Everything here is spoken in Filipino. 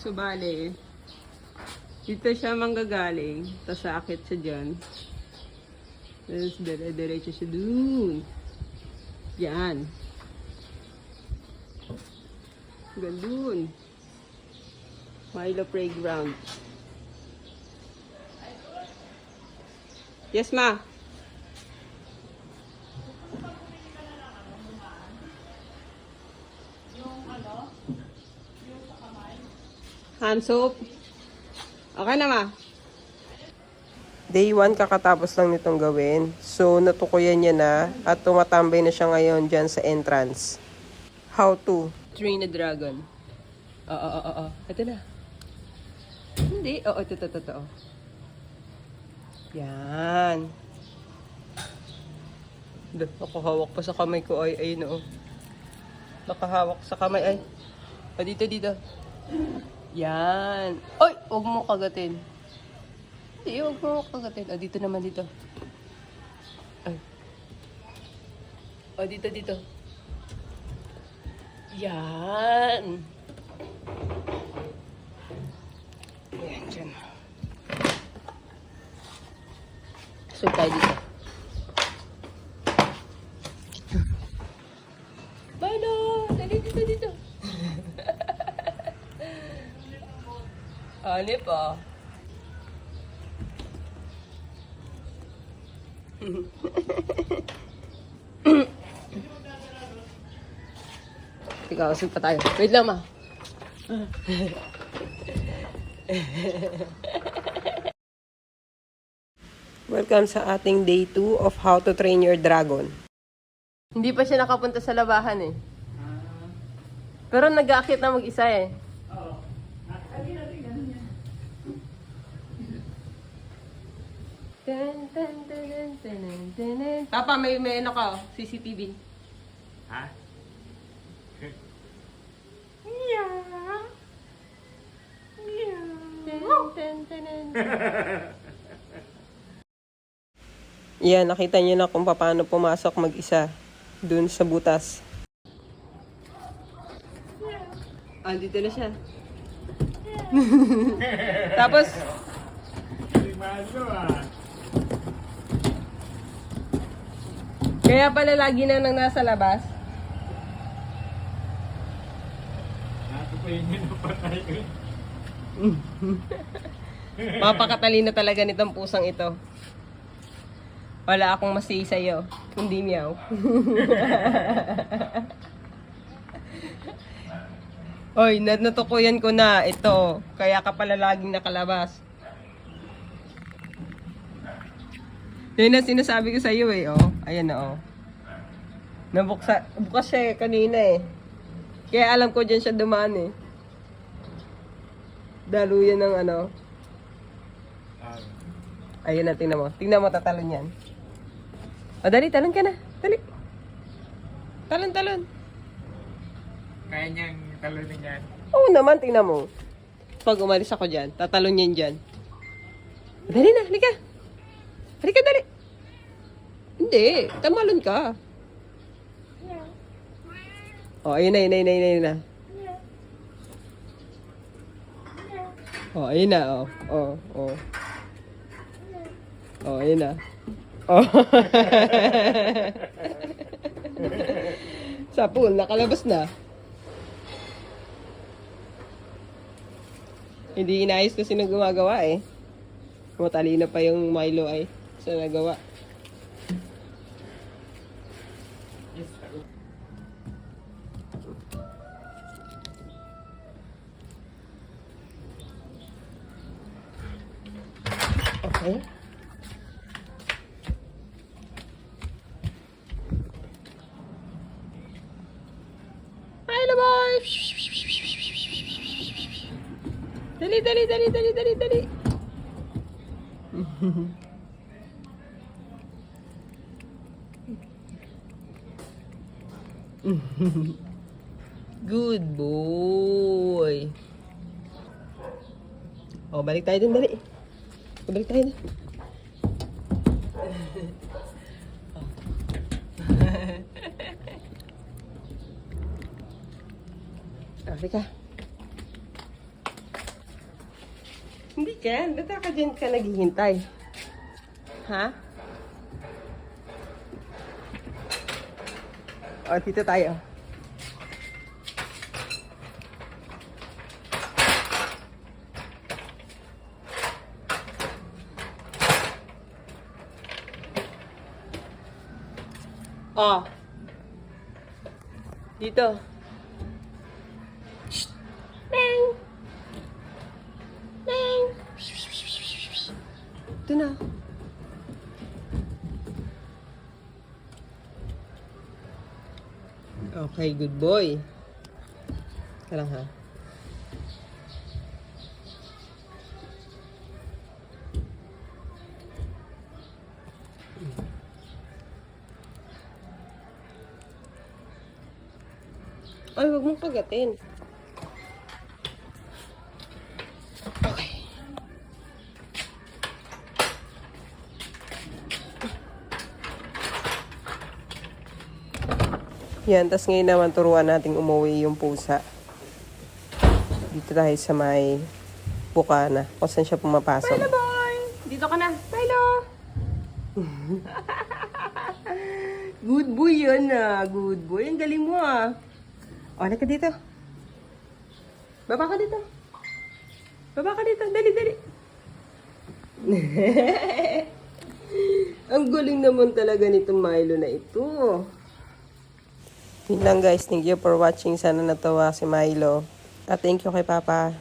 So, bale, dito siya manggagaling. Tapos aakit siya dyan. Tapos dire-diretso siya dun. Yan. Hanggang dun. Milo Playground. Yes, ma. Hand soap. Okay na, ma. Day 1 kakatapos lang nitong gawin. So, natukuyan niya na at tumatambay na siya ngayon dyan sa entrance. How to train a dragon. Oo. Ito na. Hindi. Oo, ito. Yan. Nakahawak pa sa kamay ko. Ay, no. Nakahawak sa kamay. Ay. O, dito. Yan. Oy! Huwag mo kagatin. Hindi, huwag mo kagatin. O, dito naman, dito. Ay. O, dito. Yan. Yan, dyan. So, tayo dito. Milo! Dali, dito. Ano pa? Ikaw, usap pa tayo. Wait lang, ma. Welcome sa ating day 2 of how to train your dragon. Hindi pa siya nakapunta sa labahan eh. Pero nag-aakit na mag-isa eh. Papa, may ano ka, CCTV. Ha? Yan, nakita niyo na kung paano pumasok mag-isa dun sa butas. Dito na siya. Tapos, kaya pala lagi na nang nasa labas. Natukuyin niyo na patay ko. Mapakatalino talaga nitong pusang ito. Wala akong masiy sa'yo, kundi meow. Oy, natukuyan ko na ito. Kaya ka pala laging nakalabas. Yun ang sinasabi ko sa'yo eh, oh. Ayan na, oh. Bukas siya kanina eh. Kaya alam ko dyan siya dumaan eh. Daluyan ng ano. Ayun na, tingnan mo. Tingnan mo, tatalon yan. O, dali, talon ka na. Dali. Talon. Kaya niyang talunin yan. Oo naman, tingnan mo. Pag umalis ako dyan, tatalon yan dyan. Dali na, halika. Halika, dali. Hindi, tamalon ka. O, ayun na. O, ayun na, o. O, ayun na. O. Sa pool, nakalabas na. Hindi inayos kasi nung gumagawa eh. Matalino pa yung Milo ay sa nagawa. Okay. Milo boy! Dali. Good boy. O, balik tayo dun, dali. Balik tayo dun. Afrika. Hindi ka. Ba't ka dyan ka naghihintay? Ha? O, dito tayo. Oh. Dito. Shh. Neng. Neng. Ito na. Okay, good boy. Ika lang ha. Ay, huwag mong pagatin. Okay. Yan, tas ngayon naman turuan nating umuwi yung pusa. Dito tayo sa may bukana, kung saan siya pumapasok. Milo boy! Dito ka na. Milo! Good boy yan ah. Good boy. Ang galing mo ah. O, halika dito. Baba ka dito. Baba ka dito. Dali, dali. Ang galing naman talaga nitong Milo na ito. Yun lang guys. Thank you for watching. Sana natawa si Milo. At thank you kay Papa.